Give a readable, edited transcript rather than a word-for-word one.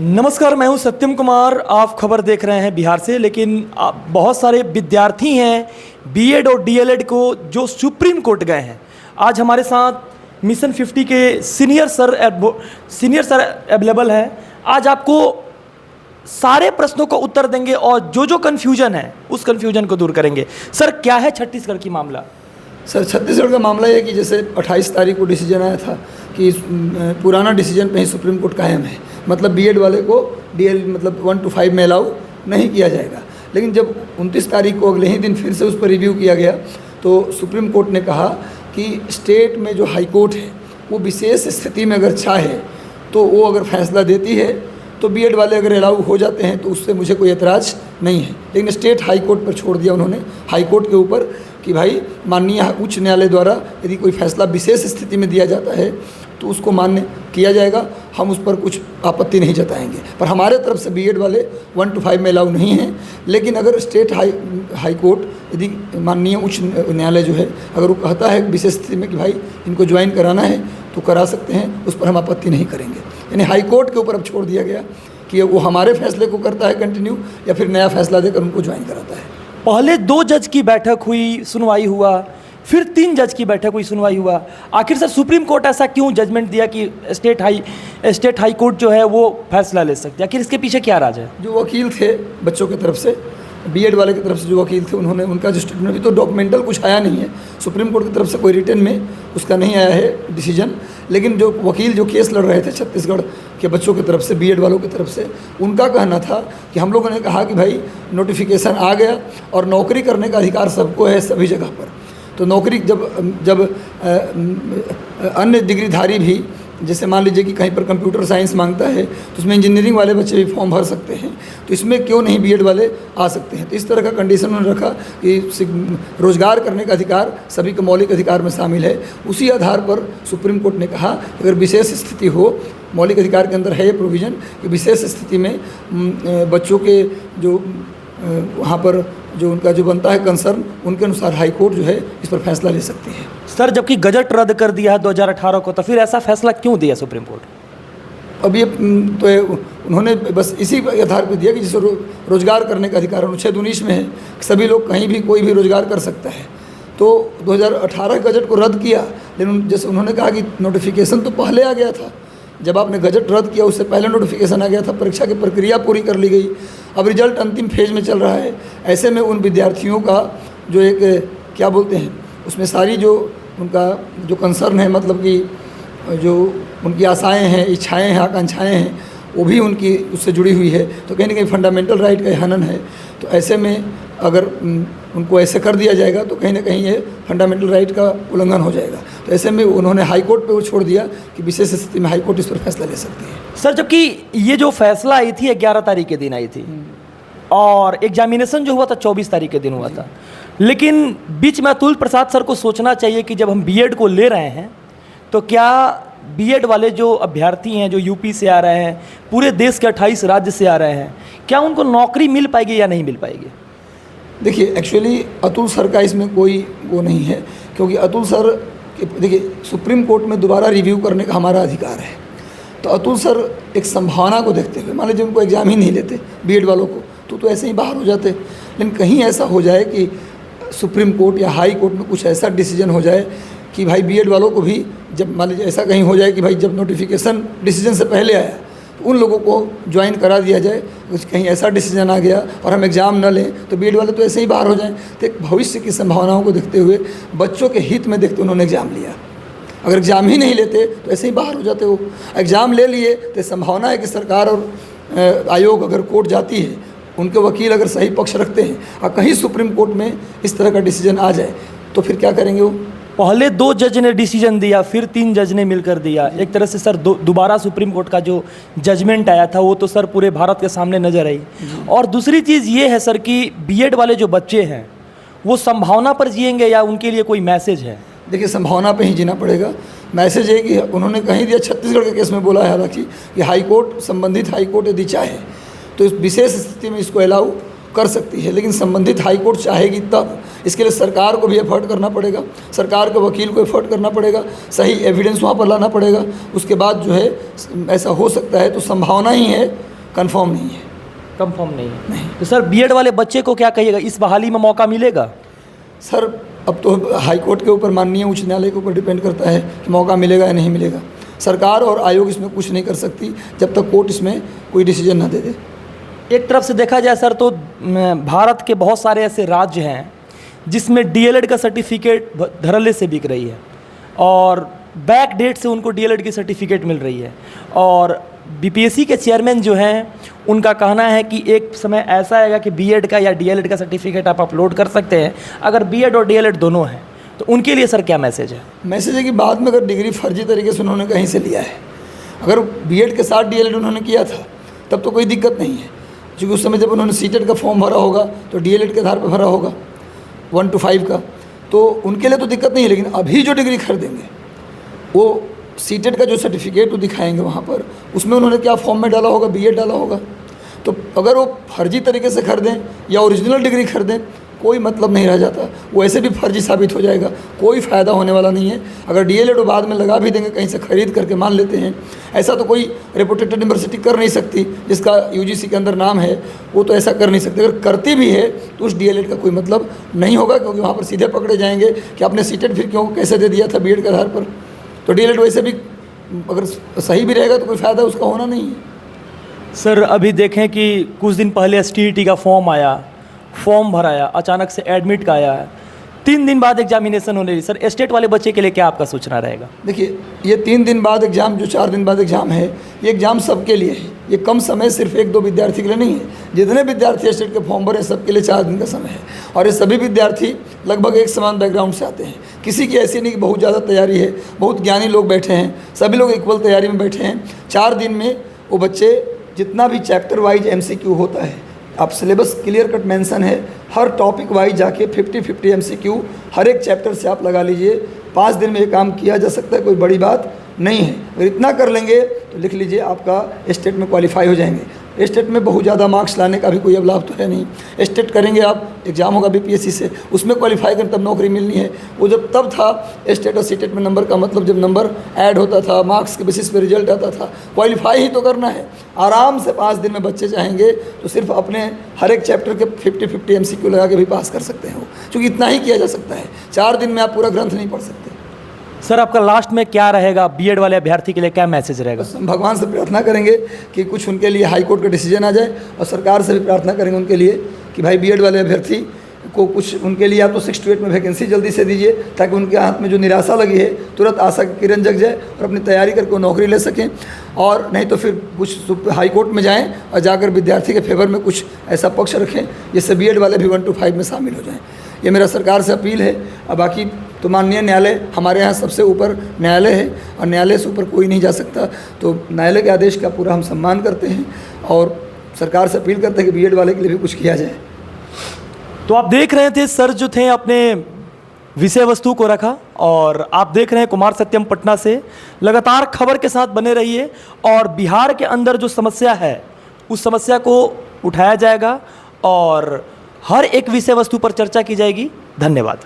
नमस्कार, मैं हूं सत्यम कुमार। आप खबर देख रहे हैं बिहार से। लेकिन बहुत सारे विद्यार्थी हैं बीएड और डीएलएड को जो सुप्रीम कोर्ट गए हैं। आज हमारे साथ मिशन 50 के सीनियर सर अवेलेबल हैं। आज आपको सारे प्रश्नों का उत्तर देंगे और जो कन्फ्यूजन है उस कन्फ्यूजन को दूर करेंगे। सर, क्या है छत्तीसगढ़ की मामला? सर, छत्तीसगढ़ का मामला ये है कि जैसे 28 तारीख को डिसीजन आया था कि पुराना डिसीजन पे ही सुप्रीम कोर्ट कायम है, मतलब बीएड वाले को डीएल मतलब 1 to 5 में अलाउ नहीं किया जाएगा। लेकिन जब 29 तारीख को अगले ही दिन फिर से उस पर रिव्यू किया गया तो सुप्रीम कोर्ट ने कहा कि स्टेट में जो हाई कोर्ट है वो विशेष स्थिति में अगर चाहे तो वो अगर फैसला देती है तो बीएड वाले अगर अलाउ हो जाते हैं तो उससे मुझे कोई एतराज़ नहीं है। लेकिन स्टेट हाई कोर्ट पर छोड़ दिया उन्होंने, हाई कोर्ट के ऊपर, कि भाई माननीय उच्च न्यायालय द्वारा यदि कोई फैसला विशेष स्थिति में दिया जाता है तो उसको मान्य किया जाएगा, हम उस पर कुछ आपत्ति नहीं जताएंगे। पर हमारे तरफ से बीएड वाले 1 to 5 में अलाउ नहीं हैं। लेकिन अगर स्टेट हाई कोर्ट यदि माननीय उच्च न्यायालय जो है अगर वो कहता है विशेष स्थिति में कि भाई इनको ज्वाइन कराना है तो करा सकते हैं, उस पर हम आपत्ति नहीं करेंगे। यानी हाई कोर्ट के ऊपर अब छोड़ दिया गया कि वो हमारे फैसले को करता है कंटिन्यू या फिर नया फैसला देकर उनको ज्वाइन कराता है। पहले 2 जज की बैठक हुई, सुनवाई हुआ, फिर 3 जज की बैठक हुई, सुनवाई हुआ। आखिर सर सुप्रीम कोर्ट ऐसा क्यों जजमेंट दिया कि स्टेट हाई कोर्ट जो है वो फैसला ले सकती है? आखिर इसके पीछे क्या राज है? जो वकील थे बच्चों की तरफ से, बीएड वाले की तरफ से जो वकील थे, उन्होंने उनका जो स्टेटमेंट, अभी तो डॉक्यूमेंटल कुछ आया नहीं है सुप्रीम कोर्ट की तरफ से, कोई रिटन में उसका नहीं आया है डिसीजन। लेकिन जो वकील जो केस लड़ रहे थे छत्तीसगढ़ के बच्चों की तरफ से, बीएड वालों की तरफ से, उनका कहना था कि हम लोगों ने कहा कि भाई नोटिफिकेशन आ गया और नौकरी करने का अधिकार सबको है सभी जगह पर। तो नौकरी जब अन्य डिग्रीधारी भी, जैसे मान लीजिए कि कहीं पर कंप्यूटर साइंस मांगता है तो उसमें इंजीनियरिंग वाले बच्चे भी फॉर्म भर सकते हैं, तो इसमें क्यों नहीं बीएड वाले आ सकते हैं? तो इस तरह का कंडीशन उन्होंने रखा कि रोजगार करने का अधिकार सभी के मौलिक अधिकार में शामिल है। उसी आधार पर सुप्रीम कोर्ट ने कहा अगर विशेष स्थिति हो, मौलिक अधिकार के अंदर है ये प्रोविज़न कि विशेष स्थिति में बच्चों के जो वहाँ पर जो उनका जो बनता है कंसर्न, उनके अनुसार हाई कोर्ट जो है इस पर फैसला ले सकती है। सर, जबकि गजट रद्द कर दिया है 2018 को, तो फिर ऐसा फैसला क्यों दिया सुप्रीम कोर्ट? अब ये तो उन्होंने बस इसी आधार पर दिया कि जिसे रोजगार करने का अधिकार अनुच्छेद 19 में है कि सभी लोग कहीं भी कोई भी रोजगार कर सकता है। तो 2018 गजट को रद्द किया, लेकिन जैसे उन्होंने कहा कि नोटिफिकेशन तो पहले आ गया था, जब आपने गजट रद्द किया उससे पहले नोटिफिकेशन आ गया था, परीक्षा की प्रक्रिया पूरी कर ली गई, अब रिजल्ट अंतिम फेज में चल रहा है। ऐसे में उन विद्यार्थियों का जो एक क्या बोलते हैं उसमें सारी जो उनका जो कंसर्न है, मतलब कि जो उनकी आशाएं हैं, इच्छाएं हैं, आकांक्षाएं हैं, वो भी उनकी उससे जुड़ी हुई है। तो कहीं ना कहीं फंडामेंटल राइट का हनन है। तो ऐसे में अगर उनको ऐसे कर दिया जाएगा तो कहीं ना कहीं ये फंडामेंटल राइट का उल्लंघन हो जाएगा। तो ऐसे में उन्होंने हाई कोर्ट पे वो छोड़ दिया कि विशेष स्थिति में हाई कोर्ट इस पर फैसला ले सकती है। सर, जबकि ये जो फैसला आई थी 11 तारीख के दिन आई थी और एग्जामिनेशन जो हुआ था 24 तारीख के दिन हुआ था, लेकिन बीच में अतुल प्रसाद सर को सोचना चाहिए कि जब हम बीएड को ले रहे हैं तो क्या बीएड वाले जो अभ्यर्थी हैं, जो यूपी से आ रहे हैं, पूरे देश के 28 राज्य से आ रहे हैं, क्या उनको नौकरी मिल पाएगी या नहीं मिल पाएगी? देखिए, एक्चुअली अतुल सर का इसमें कोई वो नहीं है, क्योंकि अतुल सर, देखिए सुप्रीम कोर्ट में दोबारा रिव्यू करने का हमारा अधिकार है। तो अतुल सर एक संभावना को देखते हुए, मान लीजिए उनको एग्ज़ाम ही नहीं लेते बीएड वालों को तो ऐसे ही बाहर हो जाते। लेकिन कहीं ऐसा हो जाए कि सुप्रीम कोर्ट या हाई कोर्ट में कुछ ऐसा डिसीजन हो जाए कि भाई बीएड वालों को भी, जब मान लीजिए ऐसा कहीं हो जाए कि भाई जब नोटिफिकेशन डिसीजन से पहले आया तो उन लोगों को ज्वाइन करा दिया जाए, कहीं ऐसा डिसीजन आ गया और हम एग्ज़ाम न लें तो बीएड वाले तो ऐसे ही बाहर हो जाएं। तो एक भविष्य की संभावनाओं को देखते हुए, बच्चों के हित में देखते उन्होंने एग्ज़ाम लिया। अगर एग्ज़ाम ही नहीं लेते तो ऐसे ही बाहर हो जाते। वो एग्ज़ाम ले लिए तो संभावना है कि सरकार और आयोग, अगर कोर्ट जाती है, उनके वकील अगर सही पक्ष रखते हैं और कहीं सुप्रीम कोर्ट में इस तरह का डिसीजन आ जाए तो फिर क्या करेंगे वो? पहले 2 जज ने डिसीजन दिया, फिर 3 जज ने मिलकर दिया। एक तरह से सर दोबारा सुप्रीम कोर्ट का जो जजमेंट आया था वो तो सर पूरे भारत के सामने नजर आई। और दूसरी चीज़ ये है सर कि बीएड वाले जो बच्चे हैं वो संभावना पर जिएंगे या उनके लिए कोई मैसेज है? देखिए, संभावना पे ही जीना पड़ेगा। मैसेज है कि उन्होंने कहीं दिया, छत्तीसगढ़ के केस में बोला है हालांकि कि हाई कोर्ट, संबंधित हाई कोर्ट यदि चाहे तो इस विशेष स्थिति में इसको अलाउ कर सकती है, लेकिन संबंधित हाई कोर्ट चाहेगी तब। इसके लिए सरकार को भी एफर्ट करना पड़ेगा, सरकार के वकील को एफर्ट करना पड़ेगा, सही एविडेंस वहाँ पर लाना पड़ेगा। उसके बाद जो है ऐसा हो सकता है। तो संभावना ही है कंफर्म नहीं है। कंफर्म नहीं है। तो सर बीएड वाले बच्चे को क्या कहिएगा, इस बहाली में मौका मिलेगा? सर अब तो हाई कोर्ट के ऊपर, माननीय उच्च न्यायालय के ऊपर डिपेंड करता है कि मौका मिलेगा या नहीं मिलेगा। सरकार और आयोग इसमें कुछ नहीं कर सकती जब तक कोर्ट इसमें कोई डिसीजन ना दे दे। एक तरफ से देखा जाए सर तो भारत के बहुत सारे ऐसे राज्य हैं जिसमें डीएलएड का सर्टिफिकेट धड़ल्ले से बिक रही है और बैक डेट से उनको डीएलएड की सर्टिफिकेट मिल रही है। और बीपीएससी के चेयरमैन जो हैं उनका कहना है कि एक समय ऐसा आएगा कि बीएड का या डीएलएड का सर्टिफिकेट आप अपलोड कर सकते हैं अगर बीएड और डीएलएड दोनों हैं। तो उनके लिए सर क्या मैसेज है? मैसेज है कि बाद में अगर डिग्री फर्जी तरीके से उन्होंने कहीं से लिया है, अगर बीएड के साथ डीएलएड उन्होंने किया था तब तो कोई दिक्कत नहीं है, क्योंकि उस समय जब उन्होंने सीटेट का फॉर्म भरा होगा तो डीएलएड के आधार पर भरा होगा 1 to 5 का, तो उनके लिए तो दिक्कत नहीं है। लेकिन अभी जो डिग्री खरीदेंगे वो सीटेट का जो सर्टिफिकेट वो दिखाएंगे वहाँ पर, उसमें उन्होंने क्या फॉर्म में डाला होगा, बीएड डाला होगा। तो अगर वो फर्जी तरीके से खरीदें या ओरिजिनल डिग्री खरीदें कोई मतलब नहीं रह जाता, वो ऐसे भी फर्जी साबित हो जाएगा, कोई फ़ायदा होने वाला नहीं है। अगर डीएलएड वो बाद में लगा भी देंगे कहीं से ख़रीद करके, मान लेते हैं, ऐसा तो कोई रेपुटेड यूनिवर्सिटी कर नहीं सकती जिसका यूजीसी के अंदर नाम है, वो तो ऐसा कर नहीं सकती। अगर करती भी है तो उस डीएलएड का कोई मतलब नहीं होगा, क्योंकि वहाँ पर सीधे पकड़े जाएंगे कि आपने सीटेट फिर क्यों कैसे दे दिया था बीएड के आधार पर। तो डीएलएड वैसे भी अगर सही भी रहेगा तो कोई फ़ायदा उसका होना नहीं है। सर अभी देखें कि कुछ दिन पहले एसटीईटी का फॉर्म आया, फॉर्म भराया, अचानक से एडमिट का आया, 3 दिन बाद एग्जामिनेशन होने रही। सर स्टेट वाले बच्चे के लिए क्या आपका सोचना रहेगा? देखिए ये 3 दिन बाद एग्ज़ाम, जो 4 दिन बाद एग्ज़ाम है, ये एग्ज़ाम सबके लिए है। ये कम समय सिर्फ 1-2 विद्यार्थी के लिए नहीं है। जितने विद्यार्थी स्टेट के फॉर्म भरे सबके लिए 4 दिन का समय है। और ये सभी विद्यार्थी लगभग एक समान बैकग्राउंड से आते हैं। किसी की ऐसी नहीं कि बहुत ज़्यादा तैयारी है, बहुत ज्ञानी लोग बैठे हैं, सभी लोग इक्वल तैयारी में बैठे हैं। 4 दिन में वो बच्चे जितना भी चैप्टर वाइज MCQ होता है, आप सिलेबस क्लियर कट मेंशन है, हर टॉपिक वाइज जाके 50-50 MCQ हर एक चैप्टर से आप लगा लीजिए। 5 दिन में ये काम किया जा सकता है, कोई बड़ी बात नहीं है। अगर इतना कर लेंगे तो लिख लीजिए आपका स्टेट में क्वालिफाई हो जाएंगे। स्टेट में बहुत ज़्यादा मार्क्स लाने का भी कोई अब लाभ तो है नहीं। स्टेट करेंगे आप, एग्जाम होगा बीपीएससी से, उसमें क्वालिफाई कर तब नौकरी मिलनी है। वो जब तब था स्टेट और सीटेट में नंबर का मतलब जब नंबर ऐड होता था, मार्क्स के बेसिस पे रिजल्ट आता था। क्वालिफाई ही तो करना है। आराम से 5 दिन में बच्चे चाहेंगे तो सिर्फ अपने हर एक चैप्टर के 50-50 MCQ लगा के भी पास कर सकते हो, क्योंकि इतना ही किया जा सकता है। 4 दिन में आप पूरा ग्रंथ नहीं पढ़ सकते। सर आपका लास्ट में क्या रहेगा, बीएड वाले अभ्यर्थी के लिए क्या मैसेज रहेगा? बस हम भगवान से प्रार्थना करेंगे कि कुछ उनके लिए हाई कोर्ट का डिसीजन आ जाए, और सरकार से भी प्रार्थना करेंगे उनके लिए कि भाई बीएड वाले अभ्यर्थी को कुछ उनके लिए आप तो 6 to 8 में वैकेंसी जल्दी से दीजिए, ताकि उनके हाथ में जो निराशा लगी है तुरंत आशा की किरण जग जाए और अपनी तैयारी करके वो नौकरी ले सकें। और नहीं तो फिर कुछ हाई कोर्ट में जाएँ और जाकर विद्यार्थी के फेवर में कुछ ऐसा पक्ष रखें जिससे बीएड वाले भी 1 to 5 में शामिल हो जाएँ। ये मेरा सरकार से अपील है। और बाकी तो माननीय न्यायालय हमारे यहाँ सबसे ऊपर न्यायालय है, और न्यायालय से ऊपर कोई नहीं जा सकता। तो न्यायालय के आदेश का पूरा हम सम्मान करते हैं और सरकार से अपील करते हैं कि बीएड वाले के लिए भी कुछ किया जाए। तो आप देख रहे थे सर जो थे अपने विषय वस्तु को रखा, और आप देख रहे हैं कुमार सत्यम पटना से। लगातार खबर के साथ बने रहिए और बिहार के अंदर जो समस्या है उस समस्या को उठाया जाएगा और हर एक विषय वस्तु पर चर्चा की जाएगी। धन्यवाद।